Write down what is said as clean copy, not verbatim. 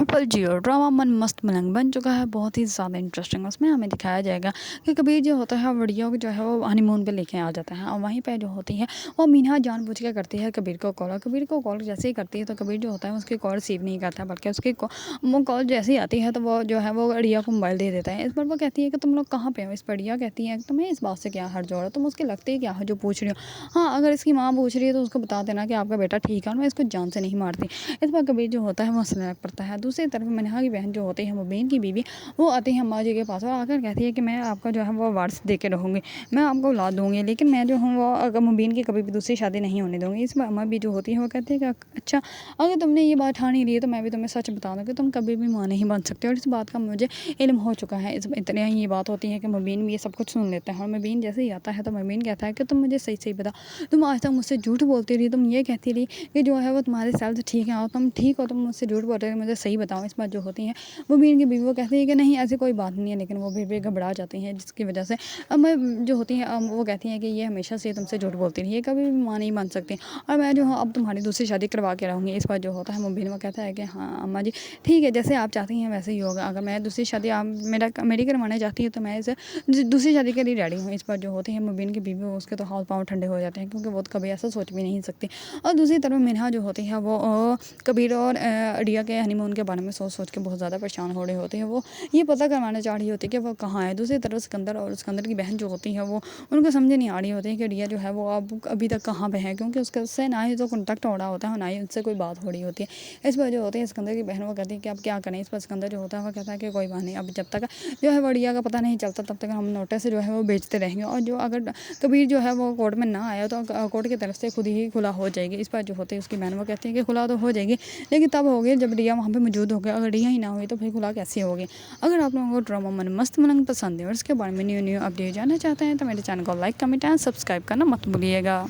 हर्पल जियो drama मन मस्त मलंग बन चुका है, बहुत ही ज़्यादा इंटरेस्टिंग। उसमें हमें दिखाया जाएगा कि कबीर जो होता है बढ़िया को जो है वो हनीमून पे लेके आ जाता है, और वहीं पे जो होती है वो मीना जानबूझ के करती है कबीर को कॉल। कबीर को कॉल जैसे ही करती है तो कबीर जो होता है उसकी कॉल रिसीव नहीं करता, बल्कि उसकी वो कॉल जैसे ही आती है तो वो जो है वो रिया को मोबाइल दे देता है। इस पर वो कहती है कि तुम लोग कहाँ पे हो। इस पर रिया कहती है कि तुम्हें इस बात से क्या हर्ज हो रहा है, तुम उसके लगते ही क्या हो जो पूछ रही हो। हाँ, अगर इसकी माँ पूछ रही है तो उसको बता देना कि आपका बेटा ठीक है और मैं इसको जान से नहीं मारती। इस पर कबीर जो होता है वो हंसने लग पड़ता है। दूसरी तरफ मनिहा की बहन जो होती है मुबीन की बीवी, वो आती है अम्मा जी के पास और आकर कहती है कि मैं आपका जो है वो वारस दे के रहूँगी, मैं आपको औलाद दूँगी, लेकिन मैं जो हूँ वो अगर मुबीन की कभी भी दूसरी शादी नहीं होने दूँगी। इस पर अम्मा भी जो होती है वो कहती है कि अच्छा, अगर तुमने ये बात ठान ही ली है तो मैं भी तुम्हें सच बता दूँ कि तुम कभी भी माँ नहीं बन सकते, और इस बात का मुझे इल्म हो चुका है। इस इतने ही ये बात होती है कि मुबीन भी ये सब कुछ सुन लेते हैं, और मुबीन जैसे ही आता है तो मुबीन कहता है कि तुम मुझे सही सही बता, तुम आज तक मुझसे झूठ बोलती रही, तुम ये कहती रही कि जो है वो तुम्हारे सेल्स ठीक है और तुम ठीक हो, तुम मुझसे झूठ बोल रहे हो, मुझे सही बताओ। इस बात जो होती है मुबीन की बीवी वो कहती है कि नहीं ऐसी कोई बात नहीं है, लेकिन वो भी घबरा जाती हैं, जिसकी वजह से अब मैं जो होती है वो कहती हैं कि ये हमेशा से तुमसे झूठ बोलती रही है, कभी भी माँ नहीं बन सकती, और मैं जो हूँ अब तुम्हारी दूसरी शादी करवा के रहूँगी। इस बार जो होता है मुबीन वो कहता है कि हाँ अम्मा जी ठीक है, जैसे आप चाहती हैं वैसे ही होगा, अगर मैं दूसरी शादी आप मेरी करवाने चाहती है तो मैं इसे दूसरी शादी के लिए रेडी हूँ। इस पर जो होती है मुबीन की बीवी उसके तो हाथ पाँव ठंडे हो जाते हैं, क्योंकि वो तो कभी ऐसा सोच भी नहीं सकती। और दूसरी तरफ मिनहा जो होती है वो कबीर और रिया के हनीमून के बारे में सोच सोच के बहुत ज़्यादा परेशान हो रही होती है। वो ये पता करवाना चाह रही होती है कि वो कहाँ है। दूसरी तरफ सिकंदर और सिकंदर की बहन जो होती है वो उनको समझ नहीं आ रही होती है कि रिया जो है वो अब अभी तक कहाँ पे है, क्योंकि उससे ना ही तो कॉन्टैक्ट हो रहा होता है, ना ही उससे कोई बात हो रही होती है। इस पर जो होती है सिकंदर की बहन वो कहती है कि अब क्या करें। इस पर सिकंदर जो होता है वो कहता है कि कोई बात नहीं, अब जब तक जो है वो रिया का पता नहीं चलता तब तक हम नोटिस जो है वो बेचते रहेंगे, और जो अगर कबीर जो है वो कोर्ट में ना आया तो कोर्ट की तरफ से खुद ही खुला हो जाएगी। इस पर जो होती है उसकी बहन वो कहती है कि खुला तो हो जाएगी, लेकिन तब होगी जब रिया वहाँ पे मौजूद होगी, अगर रिया ही ना हुई तो फिर खुला कैसे होगी। अगर आप लोगों को ड्रामा मन मस्त मलंग पसंद है और इसके बारे में न्यू अपडेट जानना चाहते हैं तो मेरे चैनल को लाइक कमेंट एंड सब्सक्राइब करना मत भूलिएगा।